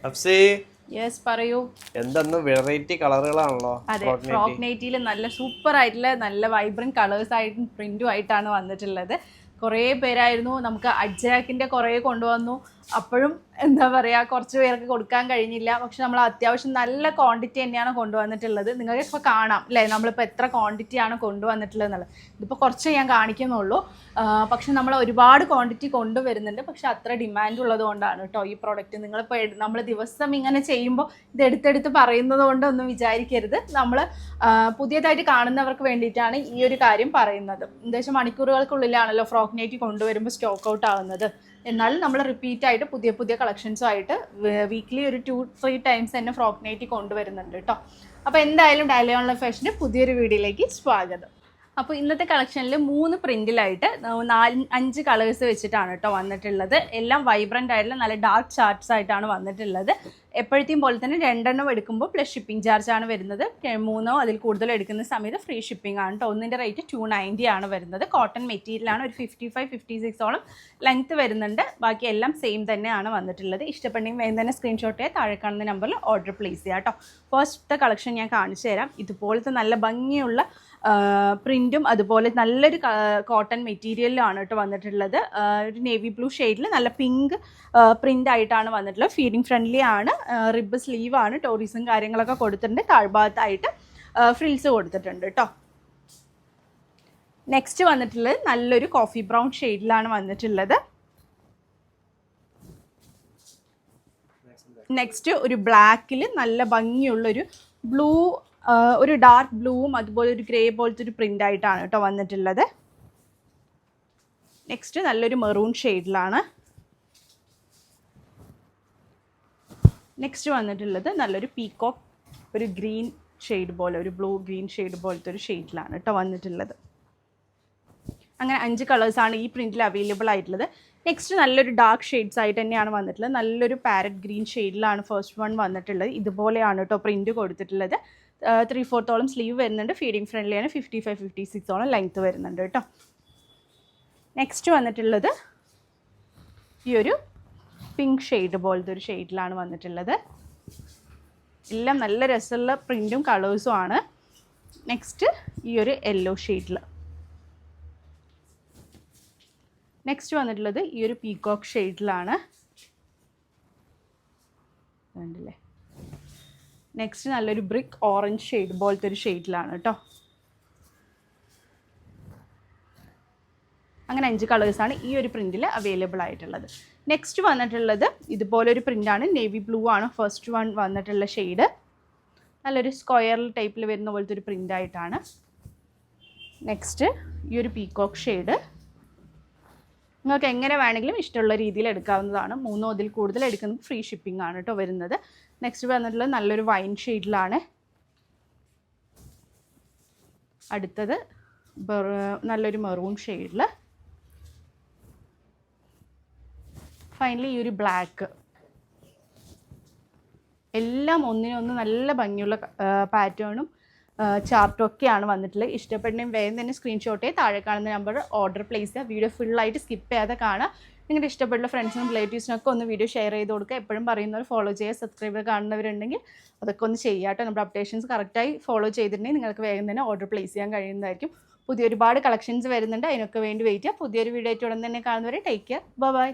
Afsi yes പറയൂ. എന്തെന്ന് variety കളറുകളാണല്ലോ. അതെ, ഫ്രോക്ക് നൈറ്റിയിൽ നല്ല സൂപ്പർ ആയിട്ടുള്ള നല്ല വൈബ്രന്റ് കളേഴ്സ് ആയിട്ടും പ്രിന്റും ആയിട്ടാണ് വന്നിട്ടുള്ളത്. കുറേ പേരായിരുന്നു നമുക്ക് അജ്ജാക്കിൻ്റെ കുറേ കൊണ്ടുവന്നു. അപ്പോഴും എന്താ പറയുക, കുറച്ച് പേർക്ക് കൊടുക്കാൻ കഴിഞ്ഞില്ല. പക്ഷെ നമ്മൾ അത്യാവശ്യം നല്ല ക്വാണ്ടിറ്റി തന്നെയാണ് കൊണ്ടുവന്നിട്ടുള്ളത്. നിങ്ങൾക്ക് ഇപ്പോൾ കാണാം അല്ലേ നമ്മളിപ്പോൾ എത്ര ക്വാണ്ടിറ്റിയാണ് കൊണ്ടുവന്നിട്ടുള്ളത് എന്നുള്ളത്. ഇതിപ്പോൾ കുറച്ച് ഞാൻ കാണിക്കുന്നുള്ളൂ. പക്ഷെ നമ്മൾ ഒരുപാട് ക്വാണ്ടിറ്റി കൊണ്ടുവരുന്നുണ്ട്. പക്ഷെ അത്ര ഡിമാൻഡ് ഉള്ളത് കൊണ്ടാണ് കേട്ടോ ഈ പ്രോഡക്റ്റ്. നിങ്ങളിപ്പോൾ നമ്മൾ ദിവസം ഇങ്ങനെ ചെയ്യുമ്പോൾ ഇത് എടുത്തെടുത്ത് പറയുന്നത് കൊണ്ടൊന്നും വിചാരിക്കരുത്. നമ്മൾ പുതിയതായിട്ട് കാണുന്നവർക്ക് വേണ്ടിയിട്ടാണ് ഈ ഒരു കാര്യം പറയുന്നത്. ഏകദേശം മണിക്കൂറുകൾക്കുള്ളിലാണല്ലോ ഫ്രോക്ക് നൈറ്റി കൊണ്ടുവരുമ്പോൾ സ്റ്റോക്ക് ഔട്ട് ആവുന്നത്. എന്നാലും നമ്മൾ റിപ്പീറ്റ് ആയിട്ട് പുതിയ പുതിയ കളക്ഷൻസുമായിട്ട് വീക്ക്ലി ഒരു 2-3 ടൈംസ് തന്നെ ഫ്രോക്ക് നൈറ്റി കൊണ്ടുവരുന്നുണ്ട് കേട്ടോ. അപ്പോൾ എന്തായാലും ഡെയിലി ഓൺലൈൻ ഫാഷൻ്റെ പുതിയൊരു വീഡിയോയിലേക്ക് സ്വാഗതം. അപ്പോൾ ഇന്നത്തെ കളക്ഷനിൽ 3 പ്രിൻറ്റിലായിട്ട് 4-5 കളേഴ്സ് വെച്ചിട്ടാണ് കേട്ടോ വന്നിട്ടുള്ളത്. എല്ലാം വൈബ്രൻ്റ് ആയിട്ടുള്ള നല്ല ഡാർക്ക് ചാർട്ട്സ് ആയിട്ടാണ് വന്നിട്ടുള്ളത്. എപ്പോഴത്തെയും പോലെ തന്നെ 2 എണ്ണം എടുക്കുമ്പോൾ പ്ലസ് ഷിപ്പിംഗ് ചാർജ് ആണ് വരുന്നത്. 3 അതിൽ കൂടുതൽ എടുക്കുന്ന സമയത്ത് ഫ്രീ ഷിപ്പിംഗ് ആണ് കേട്ടോ. ഒന്നിൻ്റെ റേറ്റ് 290 ആണ് വരുന്നത്. കോട്ടൺ മെറ്റീരിയലാണ്. ഒരു 55-56ഓളം ലെങ്ത്ത് വരുന്നുണ്ട്. ബാക്കി എല്ലാം സെയിം തന്നെയാണ് വന്നിട്ടുള്ളത്. ഇഷ്ടപ്പെട്ടെങ്കിൽ വേഗം തന്നെ സ്ക്രീൻഷോട്ട് ചെയ്യാൻ താഴെ കാണുന്ന നമ്പറിൽ ഓർഡർ പ്ലേസ് ചെയ്യാം കേട്ടോ. ഫസ്റ്റത്തെ കളക്ഷൻ ഞാൻ കാണിച്ചു തരാം. ഇതുപോലത്തെ നല്ല ഭംഗിയുള്ള പ്രിൻറ്റും അതുപോലെ നല്ലൊരു കോട്ടൺ മെറ്റീരിയലിലാണ് കേട്ടോ വന്നിട്ടുള്ളത്. ഒരു നേവി ബ്ലൂ ഷെയ്ഡിൽ നല്ല പിങ്ക് പ്രിൻ്റ് ആയിട്ടാണ് വന്നിട്ടുള്ളത്. ഫീഡിങ് ഫ്രണ്ട്ലി ആണ്. റിബ് സ്ലീവാണ്. ടോറീസും കാര്യങ്ങളൊക്കെ കൊടുത്തിട്ടുണ്ട്. താഴ്ഭാഗത്തായിട്ട് ഫ്രിൽസ് കൊടുത്തിട്ടുണ്ട് കേട്ടോ. നെക്സ്റ്റ് വന്നിട്ടുള്ളത് നല്ലൊരു കോഫി ബ്രൗൺ ഷെയ്ഡിലാണ് വന്നിട്ടുള്ളത്. നെക്സ്റ്റ് ഒരു ബ്ലാക്കിൽ നല്ല ഭംഗിയുള്ളൊരു ബ്ലൂ, ഒരു ഡാർക്ക് ബ്ലൂവും അതുപോലെ ഒരു ഗ്രേ പോലത്തെ ഒരു പ്രിൻ്റ് ആയിട്ടാണ് കേട്ടോ വന്നിട്ടുള്ളത്. നെക്സ്റ്റ് നല്ലൊരു മെറൂൺ ഷെയ്ഡിലാണ്. നെക്സ്റ്റ് വന്നിട്ടുള്ളത് നല്ലൊരു പീകോക്ക്, ഒരു ഗ്രീൻ ഷെയ്ഡ് പോലെ, ഒരു ബ്ലൂ ഗ്രീൻ ഷെയ്ഡ് പോലത്തെ ഒരു ഷെയ്ഡിലാണ് കേട്ടോ വന്നിട്ടുള്ളത്. അങ്ങനെ 5 കളേഴ്സാണ് ഈ പ്രിൻറ്റിൽ അവൈലബിൾ ആയിട്ടുള്ളത്. നെക്സ്റ്റ് നല്ലൊരു ഡാർക്ക് ഷെയ്ഡ്സ് ആയിട്ട് തന്നെയാണ് വന്നിട്ടുള്ളത്. നല്ലൊരു പാരറ്റ് ഗ്രീൻ ഷെയ്ഡിലാണ് ഫസ്റ്റ് വൺ വന്നിട്ടുള്ളത്. ഇതുപോലെയാണ് കേട്ടോ പ്രിൻറ്റ് കൊടുത്തിട്ടുള്ളത്. 3/4 സ്ലീവ് വരുന്നുണ്ട്. ഫീഡിങ് ഫ്രണ്ട്ലിയാണ്. 55-56ഓളം ലെങ്ത്ത് വരുന്നുണ്ട് കേട്ടോ. നെക്സ്റ്റ് വന്നിട്ടുള്ളത് ഈ ഒരു പിങ്ക് ഷെയ്ഡ് പോലത്തെ ഒരു ഷെയ്ഡിലാണ് വന്നിട്ടുള്ളത്. എല്ലാം നല്ല രസമുള്ള പ്രിൻറ്റും കളേഴ്സും ആണ്. നെക്സ്റ്റ് ഈ ഒരു യെല്ലോ ഷെയ്ഡിൽ. നെക്സ്റ്റ് വന്നിട്ടുള്ളത് ഈ ഒരു പീകോക്ക് ഷെയ്ഡിലാണ്. കണ്ടില്ലേ? നെക്സ്റ്റ് നല്ലൊരു ബ്രിക്ക് ഓറഞ്ച് ഷെയ്ഡ് പോലത്തെ ഒരു ഷെയ്ഡിലാണ് കേട്ടോ. അങ്ങനെ 5 കളേഴ്സാണ് ഈ ഒരു പ്രിൻറ്റിൽ അവൈലബിൾ ആയിട്ടുള്ളത്. നെക്സ്റ്റ് വന്നിട്ടുള്ളത് ഇതുപോലൊരു പ്രിൻ്റാണ്. നേവി ബ്ലൂ ആണ് ഫസ്റ്റ് വൺ വന്നിട്ടുള്ള ഷെയ്ഡ്. നല്ലൊരു സ്ക്വയർ ടൈപ്പിൽ വരുന്ന പോലത്തെ ഒരു പ്രിൻ്റായിട്ടാണ്. നെക്സ്റ്റ് ഈ ഒരു പീകോക്ക് ഷെയ്ഡ്. നിങ്ങൾക്ക് എങ്ങനെ വേണമെങ്കിലും ഇഷ്ടമുള്ള രീതിയിൽ എടുക്കാവുന്നതാണ്. 3 അതിൽ കൂടുതൽ എടുക്കുന്നത് ഫ്രീ ഷിപ്പിംഗ് ആണ് കേട്ടോ വരുന്നത്. നെക്സ്റ്റ് വന്നിട്ടുള്ളത് നല്ലൊരു വൈൻ ഷെയ്ഡിലാണ്. അടുത്തത് നല്ലൊരു മെറൂൺ ഷെയ്ഡിൽ. ഫൈനലി ഈ ഒരു ബ്ലാക്ക്. എല്ലാം ഒന്നിനൊന്ന് നല്ല ഭംഗിയുള്ള പാറ്റേണും ചാർട്ടും ഒക്കെയാണ് വന്നിട്ടുള്ളത്. ഇഷ്ടപ്പെടുന്നതും വേഗം തന്നെ സ്ക്രീൻഷോട്ട് ചെയ്ത് താഴെ കാണുന്ന നമ്പർ ഓർഡർ പ്ലേസ് ചെയ്യുക. വീഡിയോ ഫുള്ളായിട്ട് സ്കിപ്പ് ചെയ്യാതെ കാണുക. നിങ്ങളുടെ ഇഷ്ടപ്പെട്ട ഫ്രണ്ട്സിനും റിലേറ്റീവ്സിനൊക്കെ ഒന്ന് വീഡിയോ ഷെയർ ചെയ്ത് കൊടുക്കുക. എപ്പോഴും പറയുന്നവർ ഫോളോ ചെയ്യുക. സബ്സ്ക്രൈബ് കാണുന്നവരുണ്ടെങ്കിൽ അതൊക്കെ ഒന്ന് ചെയ്യുക കേട്ടോ. നമ്മുടെ അപ്ഡേഷൻസ് കറക്റ്റായി ഫോളോ ചെയ്തിട്ടുണ്ടെങ്കിൽ നിങ്ങൾക്ക് വേഗം തന്നെ ഓർഡർ പ്ലേസ് ചെയ്യാൻ കഴിയുന്നതായിരിക്കും. പുതിയ ഒരുപാട് കളക്ഷൻസ് വരുന്നുണ്ട്. അതിനൊക്കെ വേണ്ടി വെയിറ്റ് ചെയ്യുക. പുതിയൊരു വീഡിയോ ആയിട്ട് ഉടൻ തന്നെ കാണുന്നവരെ ടേക്ക് കെയർ. ബൈ.